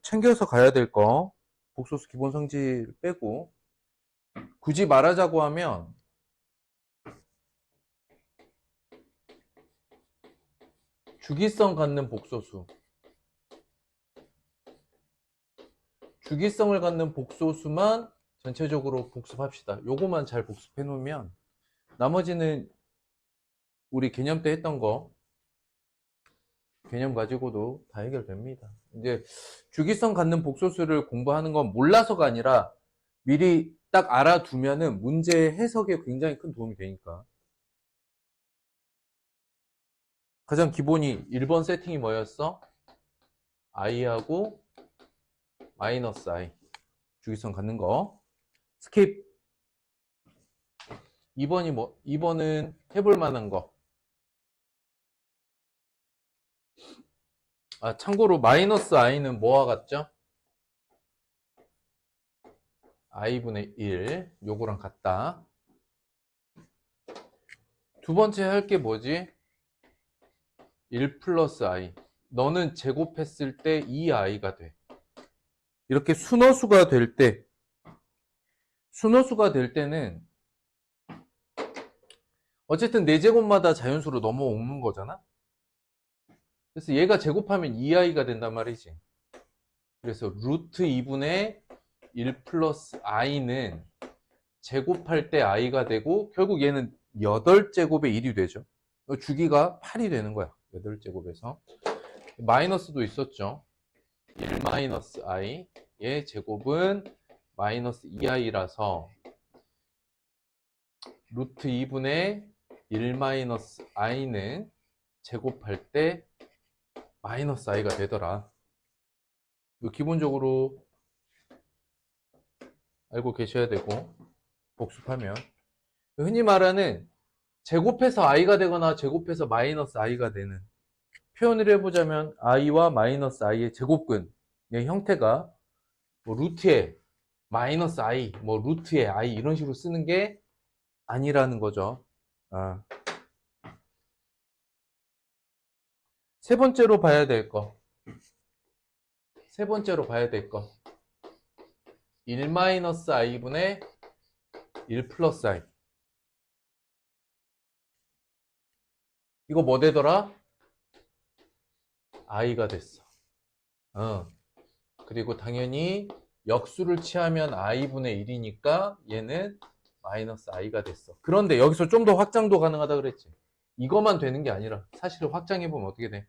챙겨서 가야 될 거, 복소수 기본 성질 빼고, 굳이 말하자고 하면 주기성 갖는 복소수, 주기성을 갖는 복소수만 전체적으로 복습합시다. 요거만 잘 복습해 놓으면 나머지는 우리 개념 때 했던 거 개념 가지고도 다 해결됩니다. 이제 주기성 갖는 복소수를 공부하는 건 몰라서가 아니라 미리 딱 알아두면은 문제 해석에 굉장히 큰 도움이 되니까. 가장 기본이 1번 세팅이 뭐였어? i하고 마이너스 i 주기성 갖는 거 스킵. 2번이 뭐? 2번은 해볼 만한 거. 참고로 마이너스 i는 뭐와 같죠? i분의 1 요거랑 같다. 두 번째 할 게 뭐지? 1 플러스 i. 너는 제곱했을 때 2i가 돼. 이렇게 순허수가 될 때는 어쨌든 4제곱마다 자연수로 넘어오는 거잖아? 그래서 얘가 제곱하면 2i가 된단 말이지. 그래서 루트 2분의 1 플러스 i는 제곱할 때 i가 되고 결국 얘는 8제곱의 1이 되죠. 주기가 8이 되는 거야. 8제곱에서. 마이너스도 있었죠. 1 마이너스 i의 제곱은 마이너스 2i라서 루트 2분의 1 마이너스 i는 제곱할 때 마이너스 i가 되더라. 기본적으로 알고 계셔야 되고 복습하면 흔히 말하는 제곱해서 i가 되거나 제곱해서 마이너스 i가 되는 표현을 해보자면 i와 마이너스 i의 제곱근의 형태가 뭐 루트에 마이너스 i, 뭐 루트에 i 이런 식으로 쓰는 게 아니라는 거죠. 세 번째로 봐야 될 거. 1 마이너스 i분의 1 플러스 i. 이거 뭐 되더라? i가 됐어. 그리고 당연히 역수를 취하면 i분의 1이니까 얘는 마이너스 i가 됐어. 그런데 여기서 좀 더 확장도 가능하다 그랬지. 이거만 되는 게 아니라 사실을 확장해보면 어떻게 돼?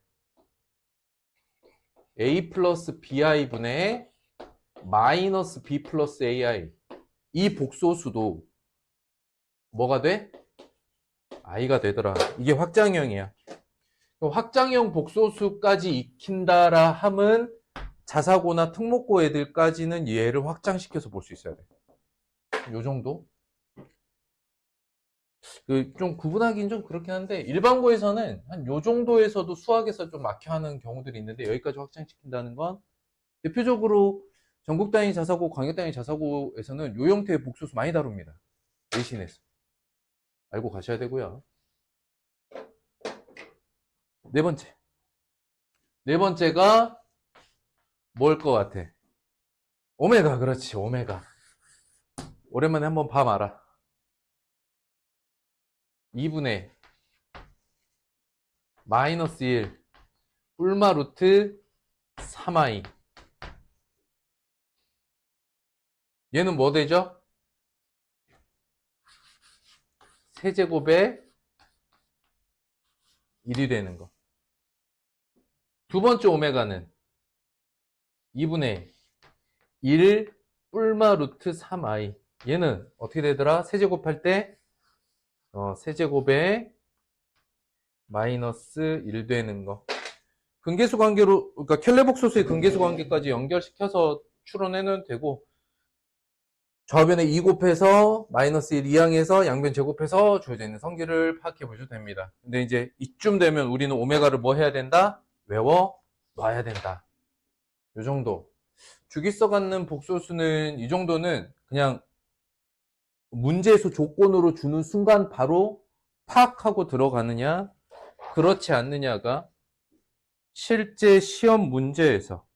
a 플러스 bi분의 마이너스 b 플러스 ai. 이 복소수도 뭐가 돼? i가 되더라. 이게 확장형이야. 확장형 복소수까지 익힌다라 함은 자사고나 특목고 애들까지는 얘를 확장시켜서 볼 수 있어야 돼. 요 정도? 좀 구분하기는 좀 그렇긴 한데 일반고에서는 한 요 정도에서도 수학에서 좀 막혀하는 경우들이 있는데 여기까지 확장시킨다는 건 대표적으로 전국 단위 자사고, 광역 단위 자사고에서는 요 형태의 복소수 많이 다룹니다. 내신에서. 알고 가셔야 되고요. 네 번째가 뭘 것 같아? 오메가. 그렇지, 오메가. 오랜만에 한번 봐 봐라. 2분의 마이너스 1 뿔마 루트 3i. 얘는 뭐 되죠? 세제곱에 1이 되는 거. 두 번째 오메가는 2분의 1 뿔마 루트 3i. 얘는 어떻게 되더라? 세제곱할 때 세제곱에 마이너스 1 되는 거. 근계수 관계로, 그러니까 켈레복소수의 근계수 관계까지 연결시켜서 추론해놓으면 되고, 좌변에 2 곱해서 마이너스 1 이항해서 양변 제곱해서 주어져 있는 성질을 파악해 보셔도 됩니다. 근데 이제 이쯤 되면 우리는 오메가를 뭐 해야 된다? 외워 놔야 된다. 요 정도. 주기서 갖는 복소수는 이 정도는 그냥 문제에서 조건으로 주는 순간 바로 파악하고 들어가느냐, 그렇지 않느냐가 실제 시험 문제에서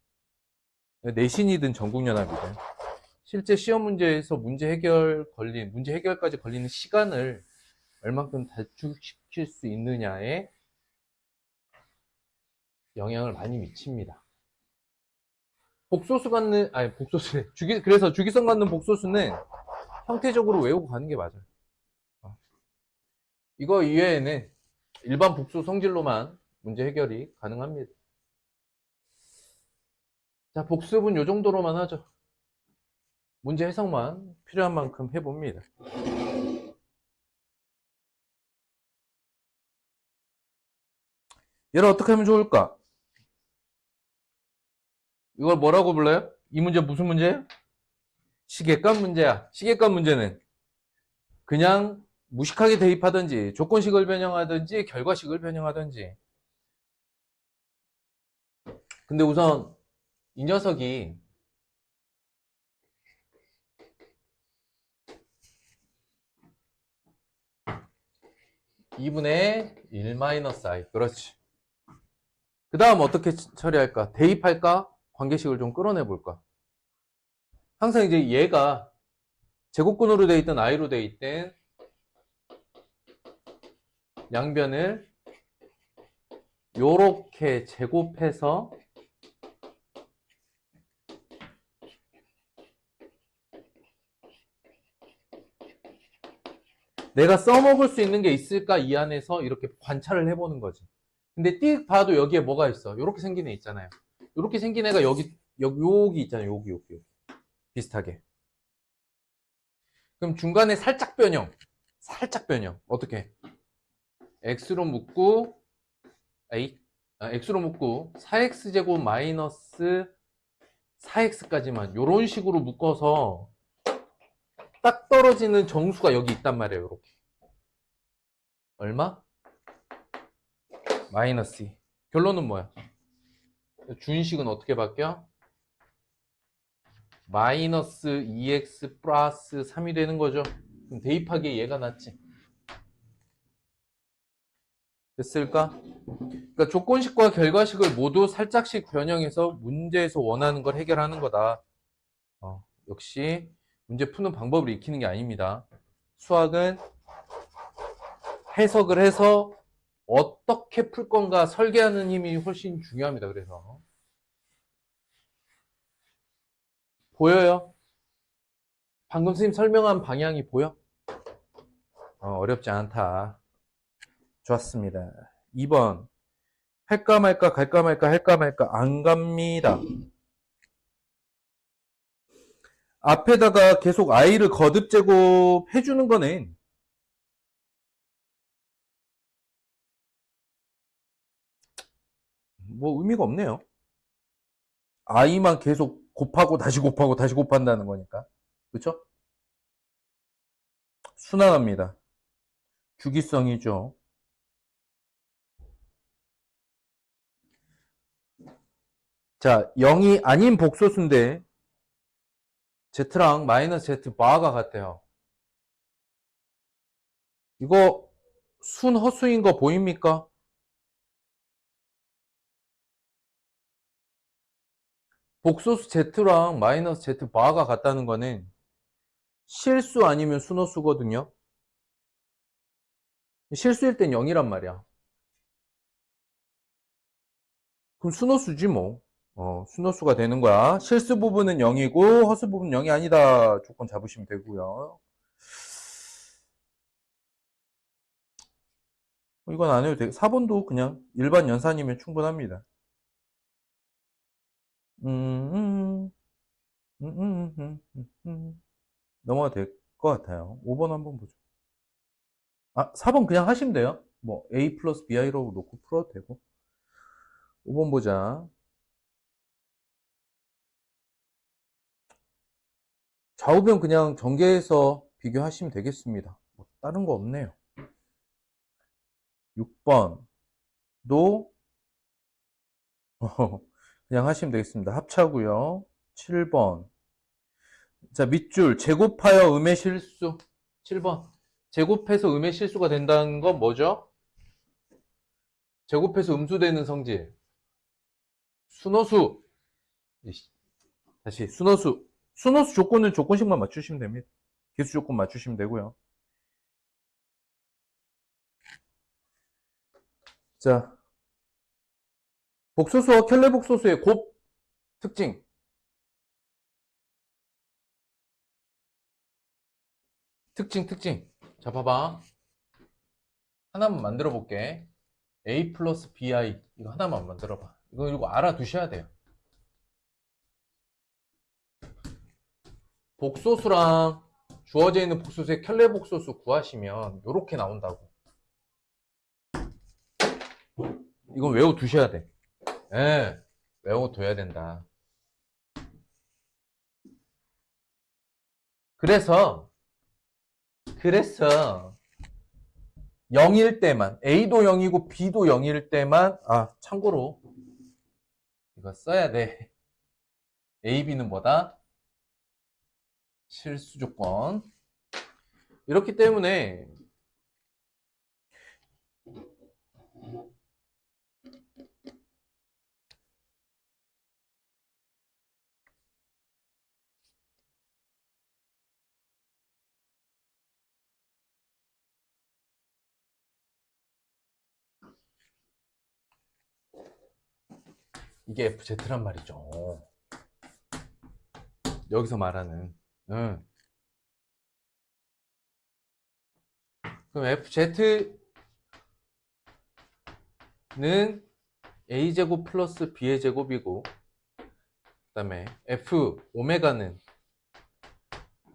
내신이든 전국연합이든 실제 시험 문제에서 문제 해결까지 걸리는 시간을 얼만큼 단축시킬 수 있느냐에 영향을 많이 미칩니다. 그래서 주기성 갖는 복소수는 형태적으로 외우고 가는 게 맞아요. 이거 이외에는 일반 복수 성질로만 문제 해결이 가능합니다. 자, 복습은 이 정도로만 하죠. 문제 해석만 필요한 만큼 해봅니다. 얘를 어떻게 하면 좋을까? 이걸 뭐라고 불러요? 이 문제 무슨 문제예요? 시계값 문제야. 시계값 문제는 그냥 무식하게 대입하든지 조건식을 변형하든지 결과식을 변형하든지. 근데 우선 이 녀석이 2분의 1-i. 그렇지. 그 다음 어떻게 처리할까? 대입할까? 관계식을 좀 끌어내볼까? 항상 이제 얘가 제곱근으로 돼 있든 i로 돼 있든 양변을 요렇게 제곱해서 내가 써먹을 수 있는 게 있을까 이 안에서 이렇게 관찰을 해보는 거지. 근데 띡 봐도 여기에 뭐가 있어? 요렇게 생긴 애 있잖아요. 요렇게 생긴 애가 여기 있잖아요. 여기 비슷하게. 그럼 중간에 살짝 변형 어떻게? x로 묶고 x로 묶고 4x제곱 마이너스 4x까지만 요런 식으로 묶어서 딱 떨어지는 정수가 여기 있단 말이에요. 이렇게 얼마? 마이너스 2. 결론은 뭐야? 주인식은 어떻게 바뀌어? 마이너스 2x 플러스 3이 되는 거죠. 그럼 대입하기에 얘가 낫지. 됐을까? 그러니까 조건식과 결과식을 모두 살짝씩 변형해서 문제에서 원하는 걸 해결하는 거다. 역시 문제 푸는 방법을 익히는 게 아닙니다. 수학은 해석을 해서 어떻게 풀 건가 설계하는 힘이 훨씬 중요합니다. 그래서 보여요? 방금 선생님 설명한 방향이 보여? 어렵지 않다. 좋았습니다. 2번 할까 말까 갈까 말까 할까 말까 안 갑니다. 앞에다가 계속 i를 거듭 제곱해주는 거는 뭐 의미가 없네요. i만 계속 곱하고 다시 곱하고 다시 곱한다는 거니까. 그쵸? 순환합니다. 주기성이죠. 자, 0이 아닌 복소수인데 z랑 마이너스 z 바가 같대요. 이거 순허수인 거 보입니까? 복소수 z랑 마이너스 z 바가 같다는 거는 실수 아니면 순허수거든요. 실수일 땐 0이란 말이야. 그럼 순허수지 뭐. 순허수가 되는 거야. 실수 부분은 0이고 허수 부분은 0이 아니다. 조건 잡으시면 되고요. 이건 안 해도 돼. 4번도 그냥 일반 연산이면 충분합니다. 넘어가도 될 것 같아요. 5번 한번 보죠. 4번 그냥 하시면 돼요. 뭐 a 플러스 bi로 놓고 풀어도 되고. 5번 보자. 좌우변 그냥 전개해서 비교하시면 되겠습니다. 뭐 다른 거 없네요. 6번도 그냥 하시면 되겠습니다. 합차고요. 7번. 자, 밑줄 제곱하여 음의 실수. 7번. 제곱해서 음의 실수가 된다는 건 뭐죠? 제곱해서 음수되는 성질. 순호수. 다시 순호수 조건은 조건식만 맞추시면 됩니다. 개수 조건 맞추시면 되고요. 자, 복소수와 켈레 복소수의 곱 특징. 특징. 자, 봐봐. 하나만 만들어 볼게. A 플러스 BI. 이거 하나만 만들어 봐. 이거 알아두셔야 돼요. 복소수랑 주어져 있는 복소수의 켈레 복소수 구하시면 이렇게 나온다고. 이건 외워두셔야 돼. 예, 외워둬야 된다. 그래서 0일 때만, A도 0이고 B도 0일 때만, 참고로 이거 써야 돼. A, B는 뭐다? 실수 조건. 이렇기 때문에 이게 FZ란 말이죠. 여기서 말하는. 응. 그럼 FZ는 A제곱 플러스 B의 제곱이고, 그 다음에 F, 오메가는,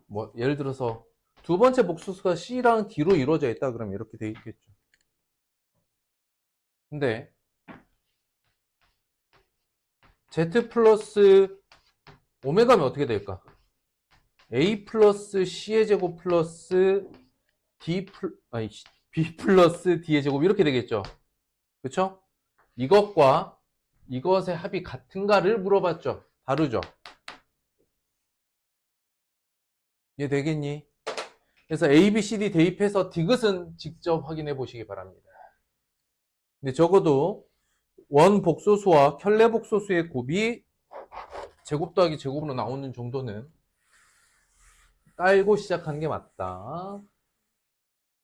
뭐, 예를 들어서 두 번째 복수수가 C랑 D로 이루어져 있다. 그러면 이렇게 돼 있겠죠. 근데, Z 플러스 오메가면 어떻게 될까? A 플러스 C의 제곱 플러스 B 플러스 D의 제곱 이렇게 되겠죠. 그쵸? 이것과 이것의 합이 같은가를 물어봤죠. 다르죠. 이해 되겠니? 그래서 A, B, C, D 대입해서 디귿은 직접 확인해 보시기 바랍니다. 근데 적어도 원 복소수와 켤레 복소수의 곱이 제곱 더하기 제곱으로 나오는 정도는 깔고 시작하는 게 맞다.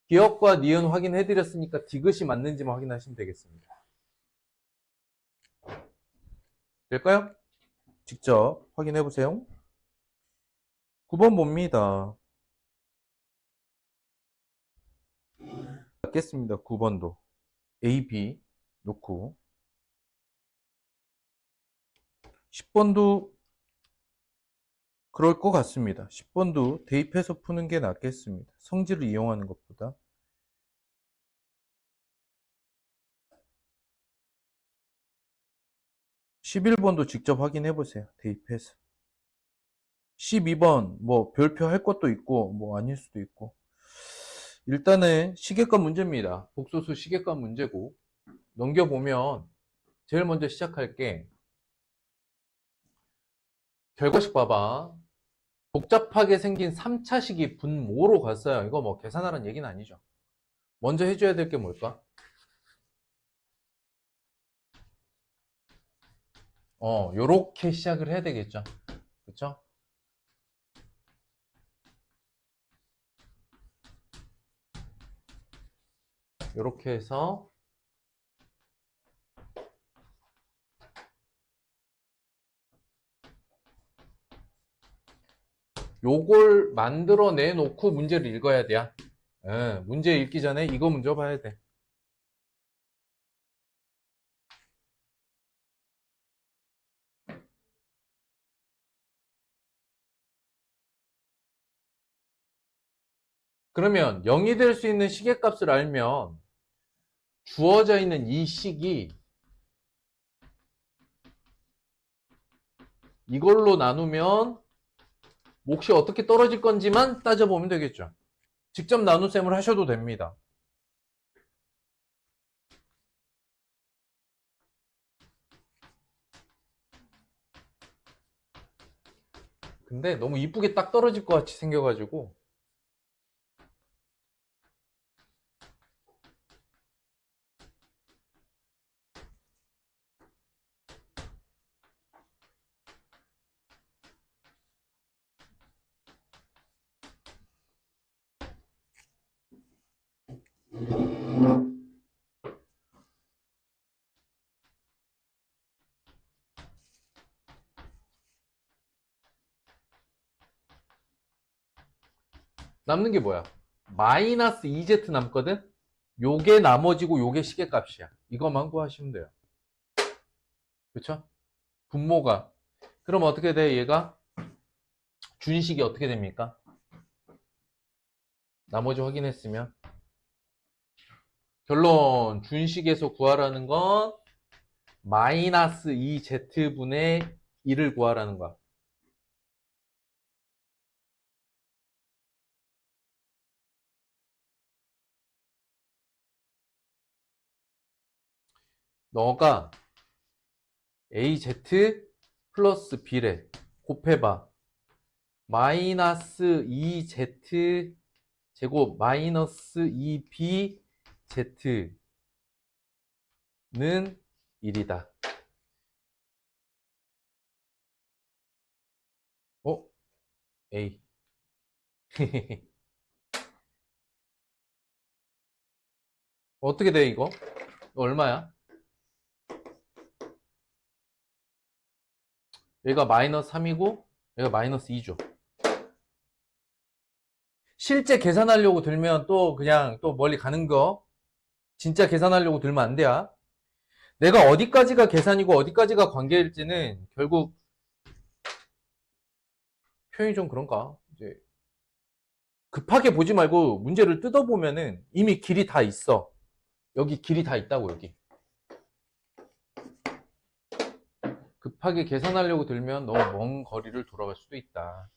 기억과 니은 확인해 드렸으니까 디귿이 맞는지만 확인하시면 되겠습니다. 될까요? 직접 확인해 보세요. 9번 봅니다. 맞겠습니다. 9번도 A, B 놓고 10번도 그럴 것 같습니다. 10번도 대입해서 푸는 게 낫겠습니다. 성질을 이용하는 것보다. 11번도 직접 확인해 보세요. 대입해서. 12번 뭐 별표 할 것도 있고 뭐 아닐 수도 있고. 일단은 시계값 문제입니다. 복소수 시계값 문제고 넘겨보면 제일 먼저 시작할 게 결과식 봐봐. 복잡하게 생긴 3차식이 분모로 갔어요. 이거 뭐 계산하라는 얘기는 아니죠. 먼저 해줘야 될 게 뭘까? 요렇게 시작을 해야 되겠죠. 그쵸? 요렇게 해서 요걸 만들어 내놓고 문제를 읽어야 돼요. 문제 읽기 전에 이거 먼저 봐야 돼. 그러면 0이 될 수 있는 시계값을 알면 주어져 있는 이 식이 이걸로 나누면 몫이 어떻게 떨어질 건지만 따져보면 되겠죠. 직접 나눗셈을 하셔도 됩니다. 근데 너무 이쁘게 딱 떨어질 것 같이 생겨가지고 남는 게 뭐야? 마이너스 2z 남거든? 요게 나머지고 요게 시계값이야. 이것만 구하시면 돼요. 그쵸? 분모가. 그럼 어떻게 돼, 얘가? 준식이 어떻게 됩니까? 나머지 확인했으면. 결론, 준식에서 구하라는 건 마이너스 2z분의 1을 구하라는 거야. 너가 AZ 플러스 B래. 곱해봐. 마이너스 2Z 제곱 마이너스 2BZ는 1이다. 어? A. 어떻게 돼, 이거? 얼마야? 얘가 마이너스 3이고, 얘가 마이너스 2죠. 실제 계산하려고 들면 또 그냥 또 멀리 가는 거, 진짜 계산하려고 들면 안 돼야. 내가 어디까지가 계산이고 어디까지가 관계일지는 결국 표현이 좀 그런가? 이제 급하게 보지 말고 문제를 뜯어보면은 이미 길이 다 있어. 여기 길이 다 있다고, 여기. 급하게 계산하려고 들면 너무 먼 거리를 돌아갈 수도 있다.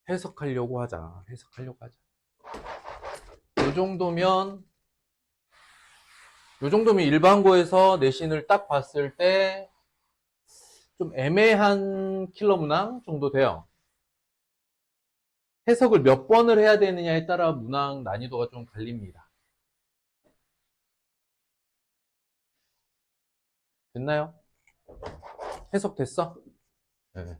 해석하려고 하자. 해석하려고 하자. 요 정도면 일반고에서 내신을 딱 봤을 때 좀 애매한 킬러 문항 정도 돼요. 해석을 몇 번을 해야 되느냐에 따라 문항 난이도가 좀 갈립니다. 됐나요? 해석 됐어? 네.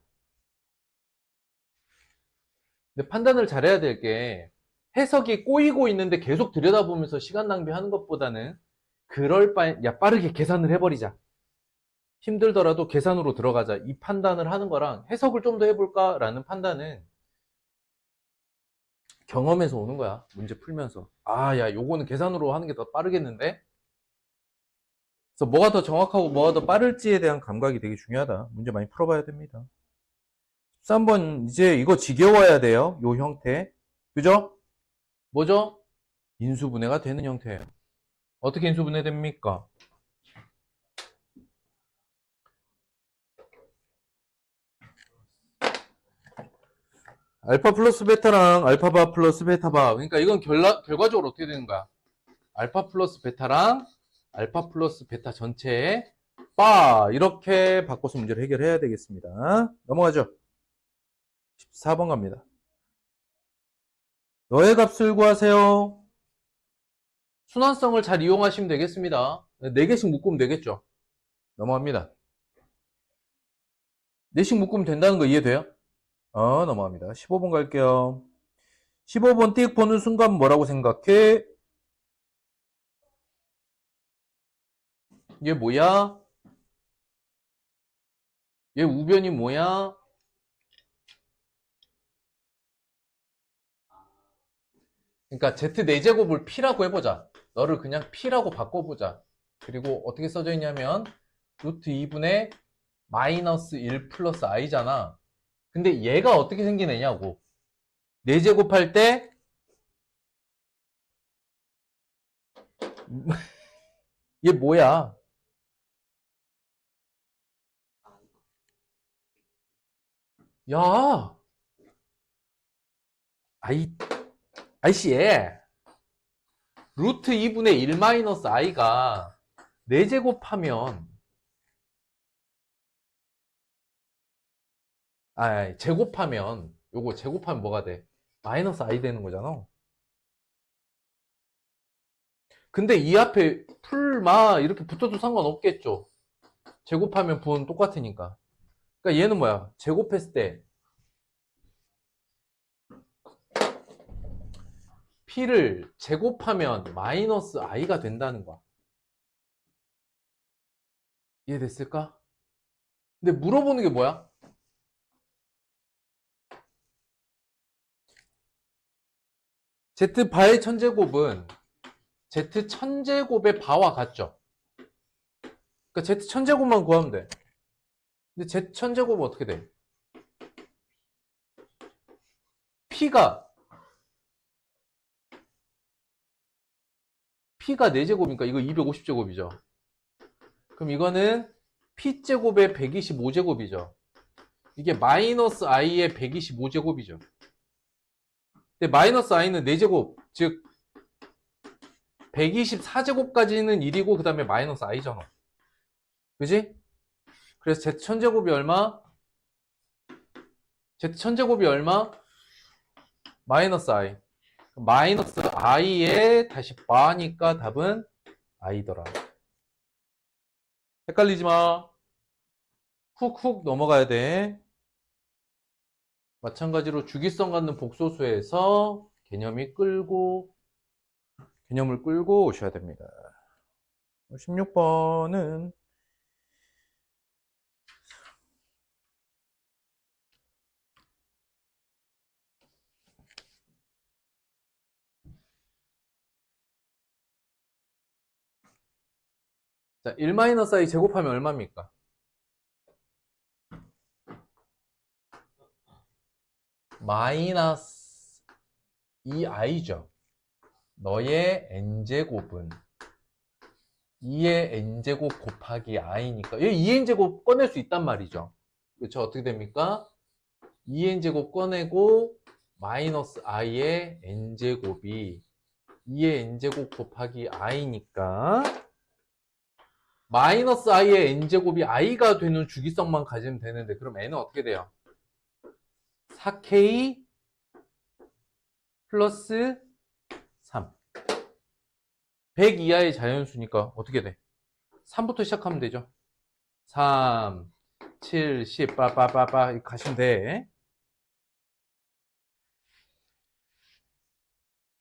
근데 판단을 잘해야 될 게 해석이 꼬이고 있는데 계속 들여다보면서 시간 낭비하는 것보다는 그럴 바에 야 빠르게 계산을 해버리자. 힘들더라도 계산으로 들어가자. 이 판단을 하는 거랑 해석을 좀 더 해볼까라는 판단은 경험에서 오는 거야. 문제 풀면서. 아, 야, 요거는 계산으로 하는 게 더 빠르겠는데? 그래서 뭐가 더 정확하고 뭐가 더 빠를지에 대한 감각이 되게 중요하다. 문제 많이 풀어봐야 됩니다. 13번, 이제 이거 지겨워야 돼요. 요 형태. 그죠? 뭐죠? 인수분해가 되는 형태예요. 어떻게 인수분해 됩니까? 알파 플러스 베타랑 알파바 플러스 베타바. 그러니까 이건 결과적으로 어떻게 되는 거야? 알파 플러스 베타랑 알파 플러스 베타 전체에 바 이렇게 바꿔서 문제를 해결해야 되겠습니다. 넘어가죠. 14번 갑니다. 너의 값을 구하세요. 순환성을 잘 이용하시면 되겠습니다. 4개씩 묶으면 되겠죠. 넘어갑니다. 4씩 묶으면 된다는 거 이해돼요? 넘어갑니다. 15번 갈게요. 15번 띡 보는 순간 뭐라고 생각해? 얘 뭐야? 얘 우변이 뭐야? 그러니까 Z4제곱을 P라고 해보자. 너를 그냥 P라고 바꿔보자. 그리고 어떻게 써져 있냐면 루트 2분의 마이너스 1 플러스 i잖아. 근데 얘가 어떻게 생긴 애냐고. 4제곱할 때 얘 뭐야? 야, 아이, 아이씨, 얘. 루트 2분의 1 마이너스 i가 4제곱하면, 제곱하면, 요거 제곱하면 뭐가 돼? 마이너스 i 되는 거잖아. 근데 이 앞에 풀마 이렇게 붙어도 상관없겠죠. 제곱하면 분 똑같으니까. 그러니까 얘는 뭐야? 제곱했을 때 p를 제곱하면 마이너스 i가 된다는 거야. 이해됐을까? 근데 물어보는 게 뭐야? Z 바의 천제곱은 Z 천제곱의 바와 같죠? 그러니까 Z 천제곱만 구하면 돼. 근데 Z 천제곱은 어떻게 돼? P가 4제곱이니까 이거 250제곱이죠. 그럼 이거는 P제곱의 125제곱이죠. 이게 마이너스 I의 125제곱이죠. 근데 마이너스 I는 4제곱, 즉 124제곱까지는 1이고 그 다음에 마이너스 I잖아. 그지? 그래서 Z 천제곱이 얼마? Z 천제곱이 얼마? 마이너스 I. 마이너스 I에 다시 바니까 답은 I더라. 헷갈리지 마. 훅훅 넘어가야 돼. 마찬가지로 주기성 갖는 복소수에서 개념을 끌고 오셔야 됩니다. 16번은 자, 1-i 제곱하면 얼마입니까? 마이너스 2i죠. 너의 n제곱은 2의 n제곱 곱하기 i니까 여기 2n제곱 꺼낼 수 있단 말이죠. 그렇죠? 어떻게 됩니까? 2n제곱 꺼내고 마이너스 i의 n제곱이 2의 n제곱 곱하기 i니까 마이너스 i의 n제곱이 i가 되는 주기성만 가지면 되는데 그럼 n은 어떻게 돼요? 4k 플러스 3 100 이하의 자연수니까 어떻게 돼? 3부터 시작하면 되죠. 3, 7, 10 빠빠빠빠 가시면 돼.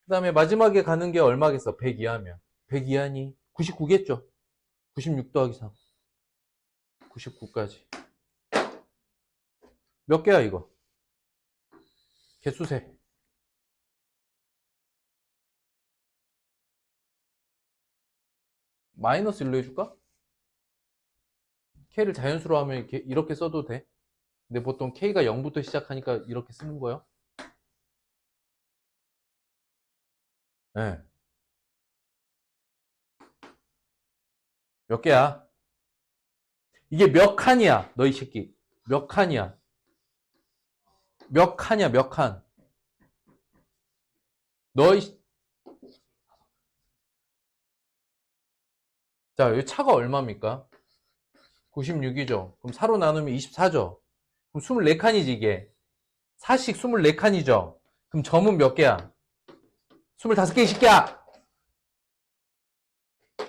그 다음에 마지막에 가는 게 얼마겠어? 100 이하면 100 이하니 99겠죠? 96 더하기 3 99까지 몇 개야 이거? 개수세 마이너스 1로 해줄까? K를 자연수로 하면 이렇게 써도 돼. 근데 보통 K가 0부터 시작하니까 이렇게 쓰는 거예요. 네. 몇 개야? 이게 몇 칸이야? 너 이 새끼. 몇 칸이야? 몇 칸이야? 몇 칸? 너 이... 자, 여기 차가 얼마입니까? 96이죠. 그럼 4로 나누면 24죠. 그럼 24칸이지 이게. 4씩 24칸이죠. 그럼 점은 몇 개야? 25개 이 새끼야!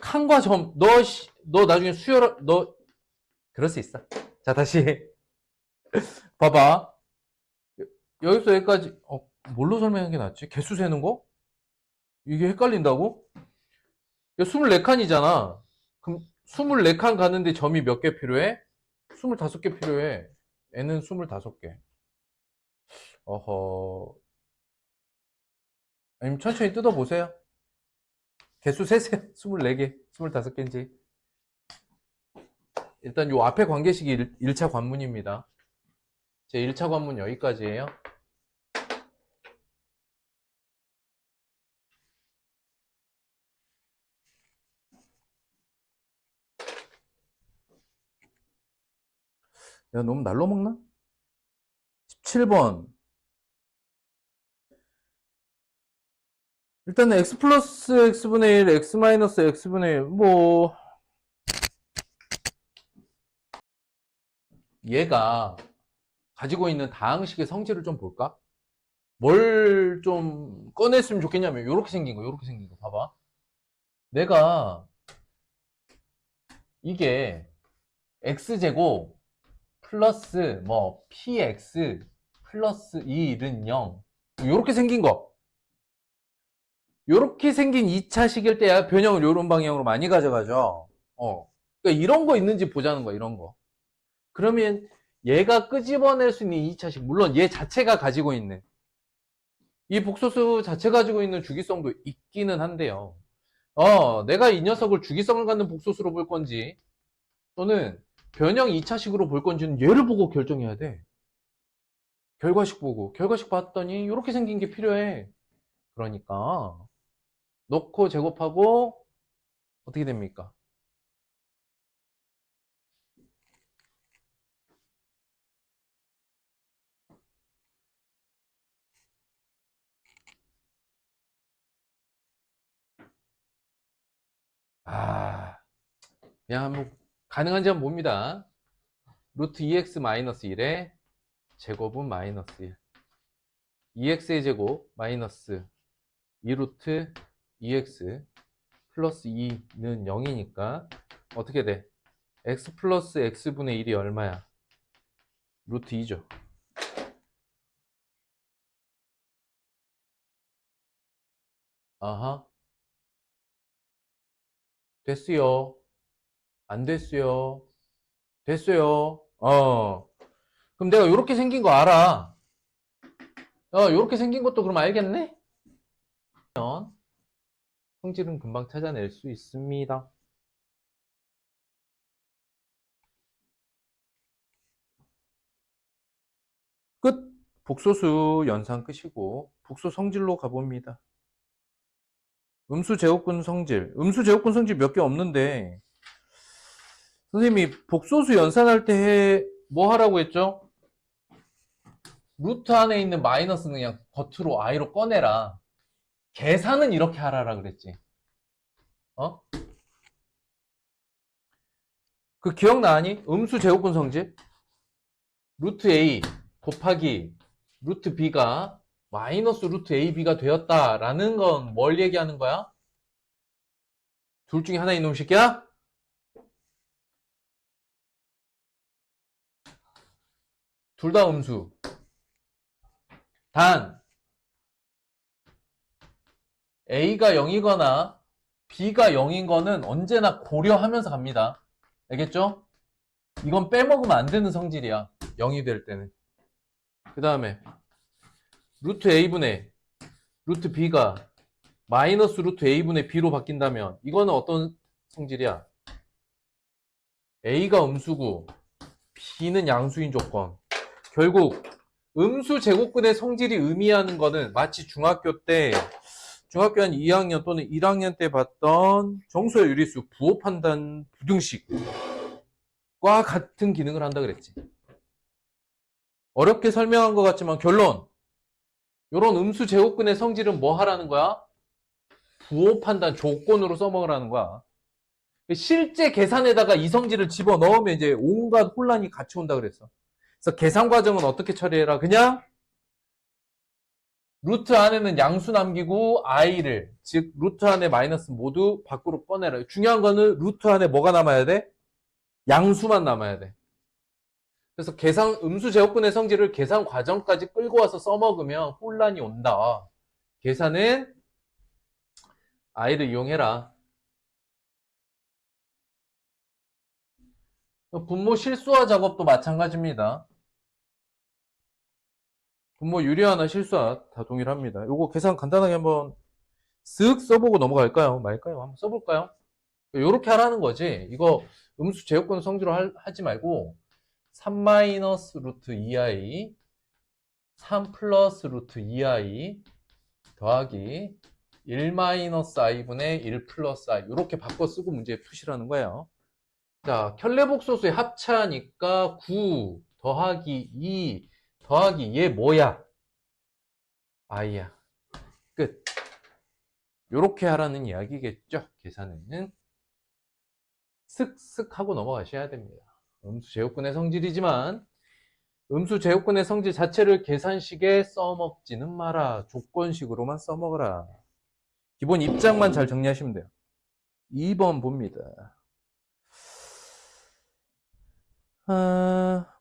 칸과 점, 너 나중에 수열, 그럴 수 있어. 자, 다시. 봐봐. 여기서 여기까지, 뭘로 설명하는 게 낫지? 개수 세는 거? 이게 헷갈린다고? 24칸이잖아. 그럼 24칸 가는데 점이 몇 개 필요해? 25개 필요해. n은 25개. 어허. 아니면 천천히 뜯어보세요. 개수 세세요. 24개, 25개인지. 일단 요 앞에 관계식이 1차 관문입니다. 제 1차 관문 여기까지예요. 야, 너무 날로 먹나? 17번. 일단은 x 플러스 x분의 1, x 마이너스 x분의 1, 얘가 가지고 있는 다항식의 성질을 좀 볼까? 뭘 좀 꺼냈으면 좋겠냐면, 요렇게 생긴 거, 봐봐. 내가, 이게, x제곱, 플러스, px, 플러스 2는 0. 요렇게 생긴 거. 요렇게 생긴 2차식일 때야 변형을 요런 방향으로 많이 가져가죠. 그러니까 이런 거 있는지 보자는 거야, 이런 거. 그러면 얘가 끄집어낼 수 있는 2차식, 물론 얘 자체가 가지고 있는 이 복소수 자체 가지고 있는 주기성도 있기는 한데요. 내가 이 녀석을 주기성을 갖는 복소수로 볼 건지 또는 변형 2차식으로 볼 건지는 얘를 보고 결정해야 돼. 결과식 보고. 결과식 봤더니 이렇게 생긴 게 필요해. 그러니까 넣고 제곱하고 어떻게 됩니까? 그냥 한번 가능한지 한번 봅니다. 루트 2x 마이너스 1의 제곱은 마이너스 1. 2x의 제곱 마이너스 2루트 2x 플러스 2는 0이니까 어떻게 돼? x 플러스 x분의 1이 얼마야? 루트 2죠. 아하. 됐어요. 안 됐어요. 됐어요. 그럼 내가 이렇게 생긴 거 알아. 이렇게 생긴 것도 그럼 알겠네? 성질은 금방 찾아낼 수 있습니다. 끝. 복소수 연산 끝이고 복소 성질로 가봅니다. 음수 제곱근 성질. 음수 제곱근 성질 몇 개 없는데 선생님이 복소수 연산할 때 뭐 하라고 했죠? 루트 안에 있는 마이너스는 그냥 겉으로 i로 꺼내라. 계산은 이렇게 하라라 그랬지. 그 기억나니? 음수 제곱근 성질? 루트 a 곱하기 루트 b가 마이너스 루트 ab가 되었다라는 건 뭘 얘기하는 거야? 둘 중에 하나 이놈 새끼야? 둘 다 음수. 단 a가 0이거나 b가 0인 거는 언제나 고려하면서 갑니다. 알겠죠? 이건 빼먹으면 안 되는 성질이야. 0이 될 때는. 그 다음에 루트 a분의 루트 b가 마이너스 루트 a분의 b로 바뀐다면 이거는 어떤 성질이야? a가 음수고 b는 양수인 조건. 결국 음수 제곱근의 성질이 의미하는 거는 마치 중학교 한 2학년 또는 1학년 때 봤던 정수의 유리수 부호 판단 부등식과 같은 기능을 한다 그랬지. 어렵게 설명한 것 같지만 결론. 이런 음수 제곱근의 성질은 뭐 하라는 거야? 부호 판단 조건으로 써먹으라는 거야. 실제 계산에다가 이 성질을 집어넣으면 이제 온갖 혼란이 같이 온다 그랬어. 그래서 계산 과정은 어떻게 처리해라? 그냥 루트 안에는 양수 남기고 i를, 즉 루트 안에 마이너스 모두 밖으로 꺼내라. 중요한 거는 루트 안에 뭐가 남아야 돼? 양수만 남아야 돼. 그래서 음수 제곱근의 성질을 계산 과정까지 끌고 와서 써먹으면 혼란이 온다. 계산은 i를 이용해라. 분모 실수화 작업도 마찬가지입니다. 분모 유리화나 실수화 다 동일합니다. 요거 계산 간단하게 한번 쓱 써보고 넘어갈까요? 말까요? 한번 써볼까요? 요렇게 하라는 거지. 이거 음수 제곱근 성질로 하지 말고 3 마이너스 루트 2i 3 플러스 루트 2i 더하기 1 마이너스 i분의 1 플러스 i 이렇게 바꿔 쓰고 문제 푸시라는 거예요. 자, 켤레복소수의 합차니까 9 더하기 2 더하기 얘 뭐야? i야. 끝. 요렇게 하라는 이야기겠죠. 계산은 슥슥 하고 넘어가셔야 됩니다. 음수 제곱근의 성질이지만 음수 제곱근의 성질 자체를 계산식에 써먹지는 마라. 조건식으로만 써먹어라. 기본 입장만 잘 정리하시면 돼요. 2번 봅니다.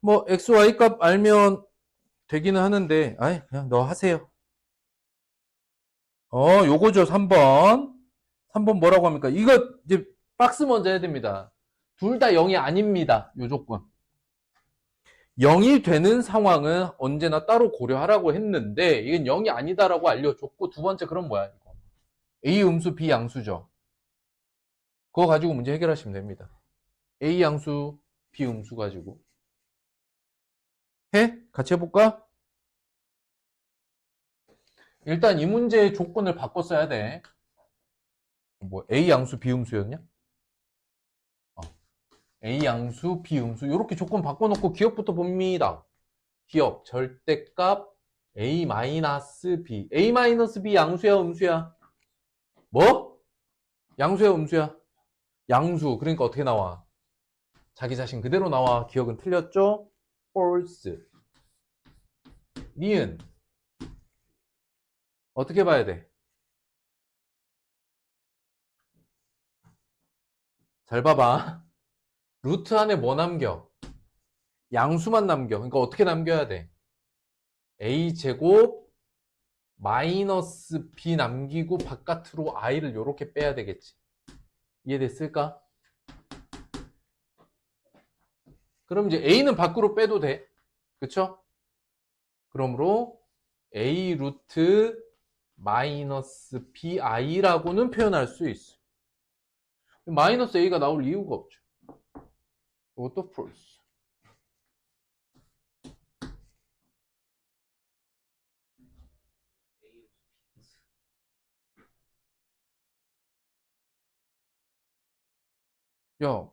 뭐 x, y 값 알면 되기는 하는데 그냥 너 하세요. 요거죠. 3번. 3번 뭐라고 합니까? 이거 이제 박스 먼저 해야 됩니다. 둘 다 0이 아닙니다. 요 조건. 0이 되는 상황은 언제나 따로 고려하라고 했는데 이건 0이 아니다라고 알려줬고 두 번째 그럼 뭐야? 이거. A 음수 B 양수죠. 그거 가지고 문제 해결하시면 됩니다. A 양수 B 음수 가지고 해? 같이 해볼까? 일단 이 문제의 조건을 바꿔 써야 돼. 뭐 A 양수 B 음수였냐? A 양수 B 음수 이렇게 조건 바꿔놓고 기억부터 봅니다. 기억 절대값 A-B A-B 양수야 음수야? 뭐? 양수야 음수야? 양수. 그러니까 어떻게 나와? 자기 자신 그대로 나와. 기억은 틀렸죠? false. 니은 어떻게 봐야 돼? 잘 봐봐. 루트 안에 뭐 남겨? 양수만 남겨. 그러니까 어떻게 남겨야 돼? a제곱 마이너스 b 남기고 바깥으로 i를 이렇게 빼야 되겠지. 이해됐을까? 그럼 이제 a는 밖으로 빼도 돼. 그쵸? 그러므로 a 루트 마이너스 bi라고는 표현할 수 있어. 마이너스 a가 나올 이유가 없죠. 이것도 false. 야,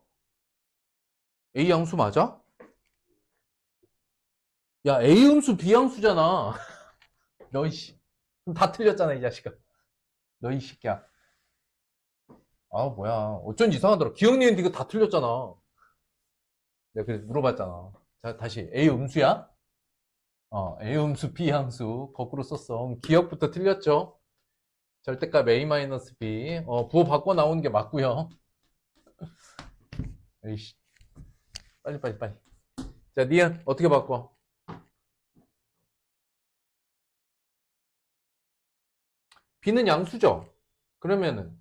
A 양수 맞아? 야, A 음수 B 양수잖아. 너 이씨. 그럼 다 틀렸잖아, 이 자식아. 너 이 새끼야. 아, 뭐야. 어쩐지 이상하더라. 기억니은 이거 다 틀렸잖아. 내가 그래서 물어봤잖아. 자, 다시. A 음수야? A 음수 B 양수. 거꾸로 썼어. 기억부터 틀렸죠? 절대값 A-B. 부호 바꿔 나오는 게 맞고요. 에이씨. 빨리. 자, 니은 어떻게 바꿔? B는 양수죠? 그러면은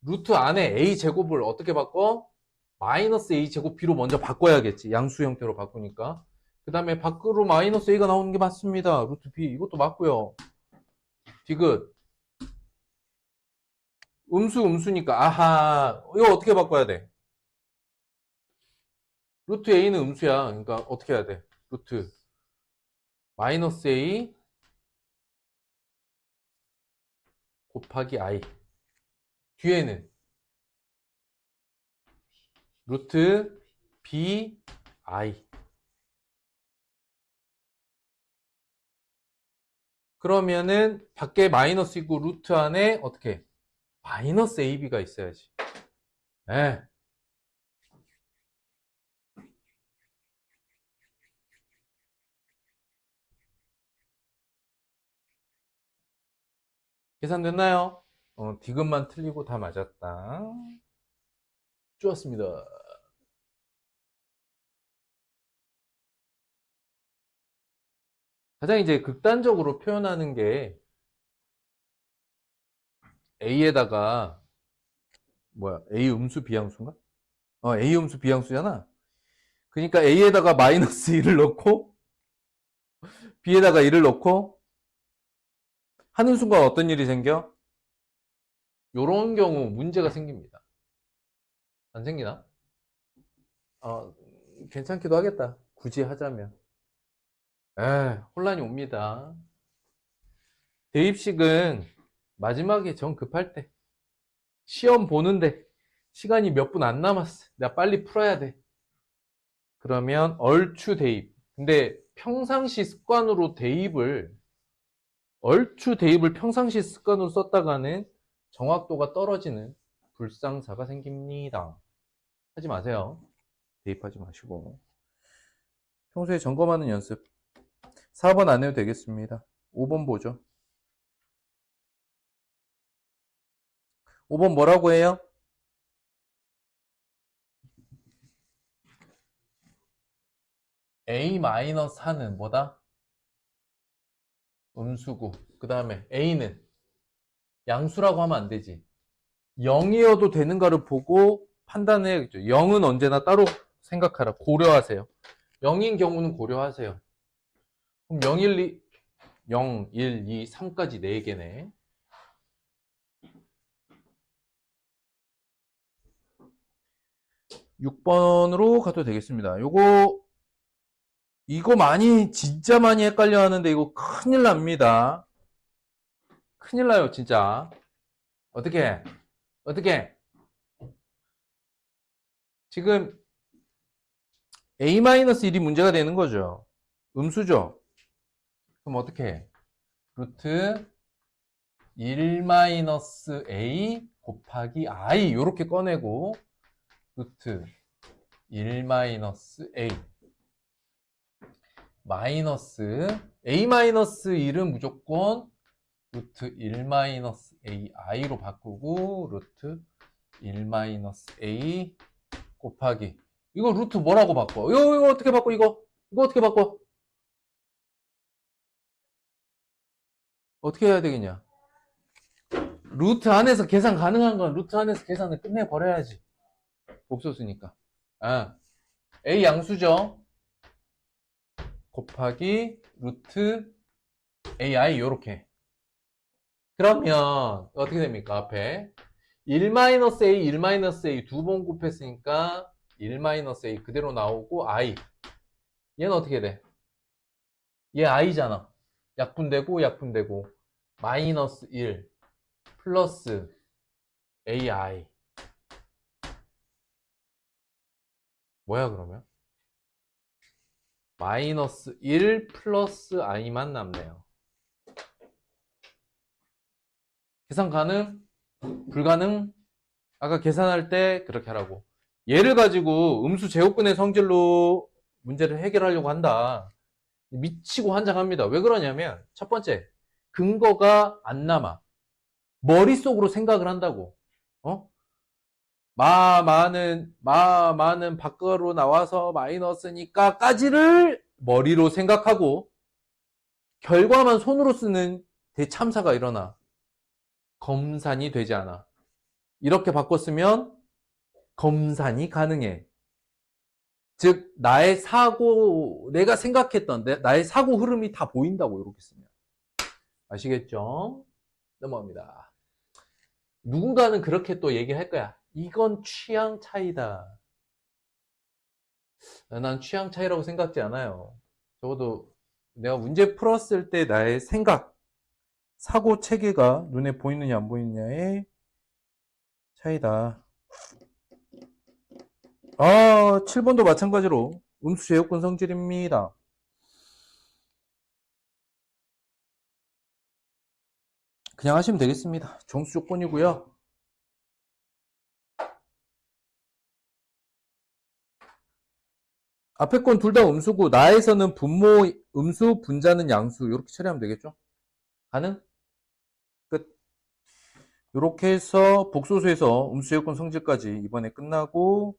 루트 안에 A제곱을 어떻게 바꿔? 마이너스 A제곱 B로 먼저 바꿔야겠지. 양수 형태로 바꾸니까. 그 다음에 밖으로 마이너스 A가 나오는 게 맞습니다. 루트 B. 이것도 맞고요. 디귿. 음수니까. 아하. 이거 어떻게 바꿔야 돼? 루트 A는 음수야. 그러니까 어떻게 해야 돼? 루트 마이너스 A 곱하기 I. 뒤에는 루트 B I. 그러면은 밖에 마이너스 있고 루트 안에 어떻게? 마이너스 AB가 있어야지. 예. 계산됐나요? 디귿만 틀리고 다 맞았다. 좋았습니다. 가장 이제 극단적으로 표현하는 게 A에다가 뭐야? A 음수 비양수인가? A 음수 비양수잖아. 그러니까 A에다가 마이너스 1을 넣고 B에다가 1을 넣고 하는 순간 어떤 일이 생겨? 요런 경우 문제가 생깁니다. 안 생기나? 괜찮기도 하겠다. 굳이 하자면. 혼란이 옵니다. 대입식은 마지막에 정 급할 때 시험 보는데 시간이 몇 분 안 남았어. 내가 빨리 풀어야 돼. 그러면 얼추 대입. 근데 평상시 습관으로 얼추 대입을 평상시 습관으로 썼다가는 정확도가 떨어지는 불상사가 생깁니다. 하지 마세요. 대입하지 마시고. 평소에 점검하는 연습. 4번 안 해도 되겠습니다. 5번 보죠. 5번 뭐라고 해요? A-4는 뭐다? 음수고. 그 다음에 A는 양수라고 하면 안 되지. 0이어도 되는가를 보고 판단해야겠죠. 0은 언제나 따로 생각하라. 고려하세요. 0인 경우는 고려하세요. 그럼 0, 1, 2, 0, 1, 2, 3까지 4개네. (6번으로) 가도 되겠습니다. 이거 진짜 많이 헷갈려 하는데 이거 큰일 납니다. 큰일 나요, 진짜. 어떻게? 지금 a-1이 문제가 되는 거죠. 음수죠. 그럼 어떻게 해? 루트 1-a 곱하기 i 요렇게 꺼내고 루트 1-a 마이너스 a-1은 무조건 루트 1-ai로 바꾸고 루트 1-a 곱하기 이거 루트 뭐라고 바꿔? 이거 어떻게 바꿔? 이거 어떻게 바꿔? 어떻게 해야 되겠냐? 루트 안에서 계산 가능한 건 루트 안에서 계산을 끝내버려야지. 복소수니까. a 양수죠. 곱하기 루트 ai 요렇게. 그러면 어떻게 됩니까? 앞에 1-a, 1-a 두 번 곱했으니까 1-a 그대로 나오고 i 얘는 어떻게 돼? 얘 i잖아. 약분되고 마이너스 1 플러스 ai 뭐야 그러면? 마이너스 1 플러스 i만 남네요. 계산 가능? 불가능? 아까 계산할 때 그렇게 하라고. 얘를 가지고 음수 제곱근의 성질로 문제를 해결하려고 한다. 미치고 환장합니다. 왜 그러냐면 첫 번째, 근거가 안 남아. 머릿속으로 생각을 한다고. 마는 밖으로 나와서 마이너스니까 까지를 머리로 생각하고 결과만 손으로 쓰는 대참사가 일어나. 검산이 되지 않아. 이렇게 바꿨으면 검산이 가능해. 즉 나의 사고, 내가 생각했던 나의 사고 흐름이 다 보인다고 이렇게 쓰면. 아시겠죠? 넘어갑니다. 누군가는 그렇게 또 얘기할 거야. 이건 취향 차이다. 난 취향 차이라고 생각지 않아요. 적어도 내가 문제 풀었을 때 나의 생각, 사고 체계가 눈에 보이느냐 안 보이느냐의 차이다. 7번도 마찬가지로 음수 제곱근 성질입니다. 그냥 하시면 되겠습니다. 정수 조건이고요. 앞에 건 둘 다 음수고 나에서는 분모 음수, 분자는 양수 이렇게 처리하면 되겠죠? 가능? 끝. 이렇게 해서 복소수에서 음수 제곱근 성질까지 이번에 끝나고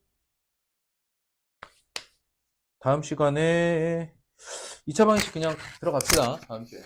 다음 시간에 2차 방식 그냥 들어갑시다. 다음 주에.